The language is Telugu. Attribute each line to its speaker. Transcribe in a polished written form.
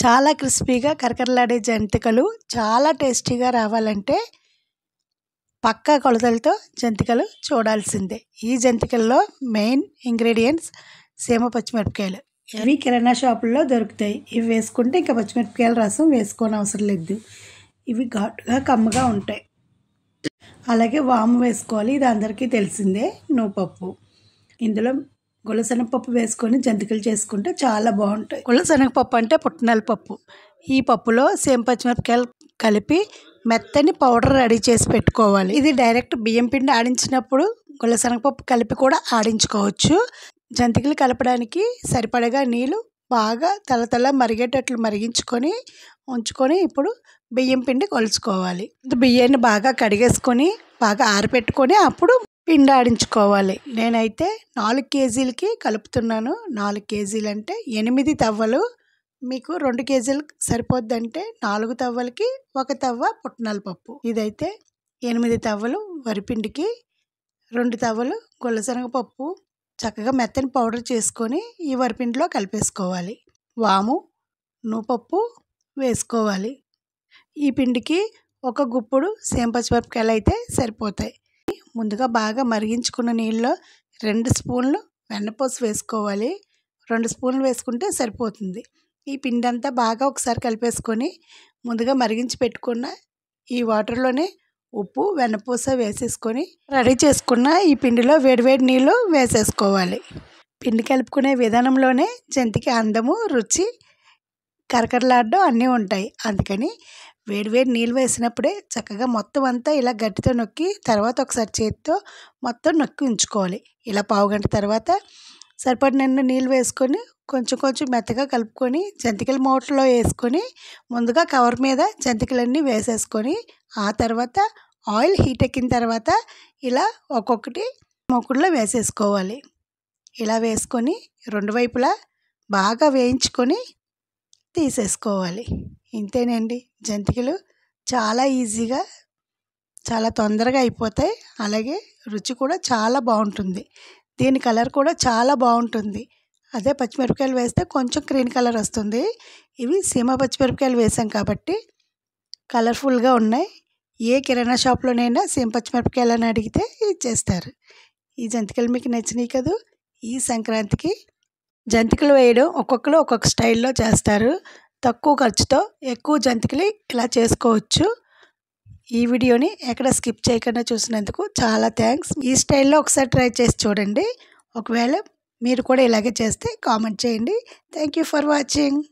Speaker 1: చాలా క్రిస్పీగా కరకరలాడే జంతికలు చాలా టేస్టీగా రావాలంటే పక్కా కొలతలతో జంతికలు చూడాల్సిందే. ఈ జంతికల్లో మెయిన్ ఇంగ్రీడియంట్స్ సీమ పచ్చిమిరపకాయలు. ఇవి కిరాణా షాపుల్లో దొరుకుతాయి. ఇవి వేసుకుంటే ఇంకా పచ్చిమిరపకాయల రసం వేసుకోని అవసరం లేదు. ఇవి ఘాటుగా కమ్మగా ఉంటాయి. అలాగే వాము వేసుకోవాలి. ఇది అందరికీ తెలిసిందే. నువ్వుపప్పు, ఇందులో గులశనగపప్పు వేసుకొని జంతికలు చేసుకుంటే చాలా బాగుంటాయి. గులశనగపప్పు అంటే పుట్నాల పప్పు. ఈ పప్పులో సీమ పచ్చిమిరపకాయలు కలిపి మెత్తని పౌడర్ రెడీ చేసి పెట్టుకోవాలి. ఇది డైరెక్ట్ బియ్యం పిండి ఆడించినప్పుడు గులశనగపప్పు కలిపి కూడా ఆడించుకోవచ్చు. జంతికలు కలపడానికి సరిపడగా నీళ్ళు బాగా తల మరిగేటట్లు మరిగించుకొని ఉంచుకొని ఇప్పుడు బియ్యం పిండి కొలుచుకోవాలి. బియ్యాన్ని బాగా కడిగేసుకొని బాగా ఆరబెట్టుకొని అప్పుడు పిండి ఆడించుకోవాలి. నేనైతే 4 కేజీలకి కలుపుతున్నాను. 4 కేజీలు అంటే 8 తవ్వలు. మీకు 2 కేజీలు సరిపోద్దంటే 4 తవ్వలకి 1 తవ్వ పుట్నాల పప్పు. ఇదైతే 8 తవ్వలు వరిపిండికి 2 తవ్వలు గులశనగపప్పు చక్కగా మెత్తని పౌడర్ చేసుకొని ఈ వరిపిండిలో కలిపేసుకోవాలి. వాము, నువ్వుపప్పు వేసుకోవాలి. ఈ పిండికి 1 గుప్పుడు సీమ పచ్చిమిరపకాయలు అయితే సరిపోతాయి. ముందుగా బాగా మరిగించుకున్న నీళ్ళలో 2 స్పూన్లు వెన్నపూస వేసుకోవాలి. 2 స్పూన్లు వేసుకుంటే సరిపోతుంది. ఈ పిండి అంతా బాగా ఒకసారి కలిపేసుకొని ముందుగా మరిగించి పెట్టుకున్న ఈ వాటర్లోనే ఉప్పు, వెన్నపూస వేసేసుకొని రెడీ చేసుకున్న ఈ పిండిలో వేడివేడి నీళ్ళు వేసేసుకోవాలి. పిండి కలుపుకునే విధానంలోనే జంతికి అందము, రుచి, కరకరలాడడం అన్నీ ఉంటాయి. అందుకని వేడివేడి నీళ్ళు వేసినప్పుడే చక్కగా మొత్తం అంతా ఇలా గట్టితో నొక్కి తర్వాత ఒకసారి చేతితో మొత్తం నొక్కి ఉంచుకోవాలి. ఇలా పావుగంట తర్వాత సరిపడిన నీళ్ళు వేసుకొని కొంచెం మెత్తగా కలుపుకొని జంతికల మూటలో వేసుకొని ముందుగా కవర్ మీద జంతికలన్నీ వేసేసుకొని ఆ తర్వాత ఆయిల్ హీట్ ఎక్కిన తర్వాత ఇలా ఒక్కొక్కటి మూకుడులో వేసేసుకోవాలి. ఇలా వేసుకొని 2 వైపులా బాగా వేయించుకొని తీసేసుకోవాలి. ఇంతేనండి. జంతికలు చాలా ఈజీగా చాలా తొందరగా అయిపోతాయి. అలాగే రుచి కూడా చాలా బాగుంటుంది. దీని కలర్ కూడా చాలా బాగుంటుంది. అదే పచ్చిమిరపకాయలు వేస్తే కొంచెం గ్రీన్ కలర్ వస్తుంది. ఇవి సీమ పచ్చిమిరపకాయలు వేసాం కాబట్టి కలర్ఫుల్గా ఉన్నాయి. ఏ కిరాణా షాప్లోనైనా సీమ పచ్చిమిరపకాయలు అని అడిగితే ఇచ్చేస్తారు. ఈ జంతికలు మీకు నచ్చినాయి కదూ. ఈ సంక్రాంతికి జంతికలు వేయడం ఒక్కొక్కరు ఒక్కొక్క స్టైల్లో చేస్తారు. తక్కువ ఖర్చుతో ఎక్కువ జంతికలు ఇలా చేసుకోవచ్చు. ఈ వీడియోని ఎక్కడ స్కిప్ చేయకుండా చూసినందుకు చాలా థ్యాంక్స్. ఈ స్టైల్లో ఒకసారి ట్రై చేసి చూడండి. ఒకవేళ మీరు కూడా ఇలాగే చేస్తే కామెంట్ చేయండి. Thank you for watching.